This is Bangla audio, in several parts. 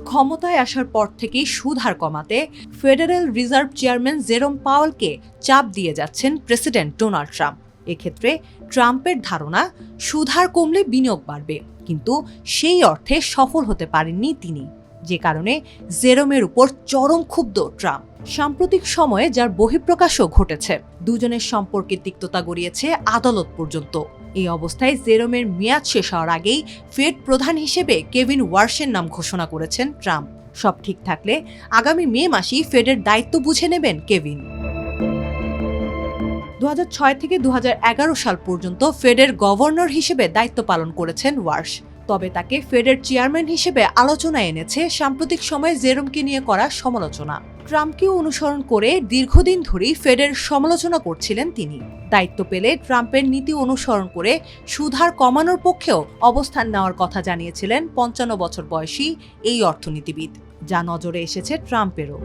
ক্ষমতায় আসার পর থেকেই সুদ হার কমাতে ফেডারেল রিজার্ভ চেয়ারম্যান জেরোম পাওয়েলকে চাপ দিয়ে যাচ্ছেন প্রেসিডেন্ট ডোনাল্ড ট্রাম্প। এক্ষেত্রে ট্রাম্পের ধারণা সুদ হার কমলে বিনিয়োগ বাড়বে, কিন্তু সেই অর্থে সফল হতে পারেননি তিনি, যে কারণে জেরোমের উপর চরম ক্ষুব্ধ ট্রাম্প। সাম্প্রতিক সময়ে যার বহিঃপ্রকাশও ঘটেছে, দুজনের সম্পর্কে তিক্ততা গড়িয়েছে আদালত পর্যন্ত। এই অবস্থায় জেরোমের মেয়াদ শেষ হওয়ার আগেই ফেড প্রধান হিসেবে কেভিন ওয়ার্শের নাম ঘোষণা করেছেন ট্রাম্প। সব ঠিক থাকলে আগামী মে মাসেই ফেডের দায়িত্ব বুঝে নেবেন কেভিন। 2006 থেকে 2011 সাল পর্যন্ত ফেডের গভর্নর হিসেবে দায়িত্ব পালন করেছেন ওয়ার্শ। তবে তাকে ফেডের চেয়ারম্যান হিসেবে আলোচনায় এনেছে সাম্প্রতিক সময়ে জেরোমকে নিয়ে করা সমালোচনা। ট্রাম্পকেও অনুসরণ করে দীর্ঘদিন ধরেই ফেডের সমালোচনা করছিলেন তিনি। দায়িত্ব পেলে ট্রাম্পের নীতি অনুসরণ করে সুদ হার কমানোর পক্ষেও অবস্থান নেওয়ার কথা জানিয়েছিলেন 55 বছর বয়সী এই অর্থনীতিবিদ, যা নজরে এসেছে ট্রাম্পেরও।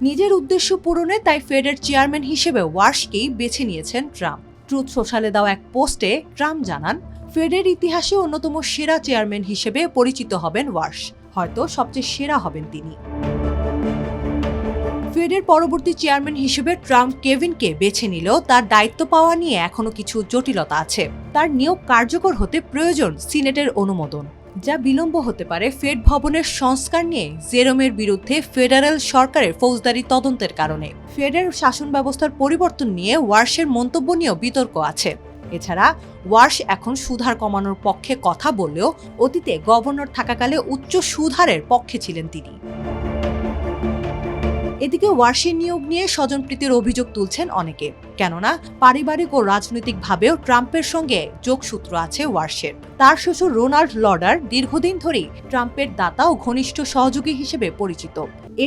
নিজের উদ্দেশ্য পূরণে তাই ফেডের চেয়ারম্যান হিসেবে ওয়ার্শকেই বেছে নিয়েছেন ট্রাম্প। ট্রুথ সোশ্যালে দেওয়া এক পোস্টে ট্রাম্প জানান, ফেডের ইতিহাসে অন্যতম সেরা চেয়ারম্যান হিসেবে পরিচিত হবেন ওয়ার্শ, হয়তো সবচেয়ে সেরা হবেন তিনি। ফেডের পরবর্তী চেয়ারম্যান হিসেবে ট্রাম্প কেভিনকে বেছে নিলেও তার দায়িত্ব পাওয়া নিয়ে এখনো কিছু জটিলতা আছে। তার নিয়োগ কার্যকর হতে প্রয়োজন সিনেটের অনুমোদন, যা বিলম্ব হতে পারে ফেড ভবনের সংস্কার নিয়ে জেরোমের বিরুদ্ধে ফেডারেল সরকারের ফৌজদারি তদন্তের কারণে। ফেডের শাসন ব্যবস্থার পরিবর্তন নিয়ে ওয়ার্শের মন্তব্য নিয়েও বিতর্ক আছে। এছাড়া ওয়ার্শ এখন সুদ হার কমানোর পক্ষে কথা বললেও অতীতে গভর্নর থাকাকালে উচ্চ সুদ হারের পক্ষে ছিলেন তিনি। এদিকে ওয়ার্শের নিয়োগ নিয়ে স্বজনপ্রীতির অভিযোগ তুলছেন অনেকে, কেননা পারিবারিক ও রাজনৈতিকভাবেও ট্রাম্পের সঙ্গে যোগসূত্র আছে ওয়ার্শের। তার শ্বশুর রোনাল্ড লডার দীর্ঘদিন ধরেই ট্রাম্পের দাতা ও ঘনিষ্ঠ সহযোগী হিসেবে পরিচিত।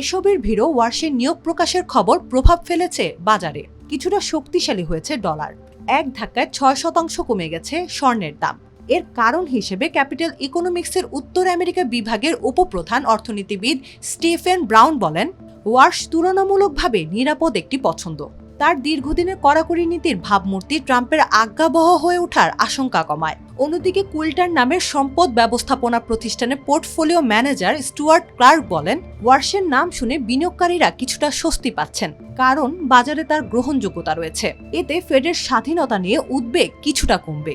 এসবের ভিড়ও ওয়ার্শের নিয়োগ প্রকাশের খবর প্রভাব ফেলেছে বাজারে। কিছুটা শক্তিশালী হয়েছে ডলার, এক ধাক্কায় 6% কমে গেছে স্বর্ণের দাম। এর কারণ হিসেবে ক্যাপিটাল ইকোনমিক্সের উত্তর আমেরিকা বিভাগের উপপ্রধান অর্থনীতিবিদ স্টিফেন ব্রাউন বলেন, ওয়ার্শ তুলনামূলকভাবে নিরাপদ একটি পছন্দ। তার দীর্ঘদিনের কড়াকড়ি নীতির ভাবমূর্তি ট্রাম্পের আজ্ঞাবহ হয়ে ওঠার আশঙ্কা কমায়। অন্যদিকে কুইল্টার নামের সম্পদ ব্যবস্থাপনা প্রতিষ্ঠানের পোর্টফোলিও ম্যানেজার স্টুয়ার্ট ক্লার্ক বলেন, ওয়ার্শের নাম শুনে বিনিয়োগকারীরা কিছুটা স্বস্তি পাচ্ছেন, কারণ বাজারে তার গ্রহণযোগ্যতা রয়েছে। এতে ফেডের স্বাধীনতা নিয়ে উদ্বেগ কিছুটা কমবে।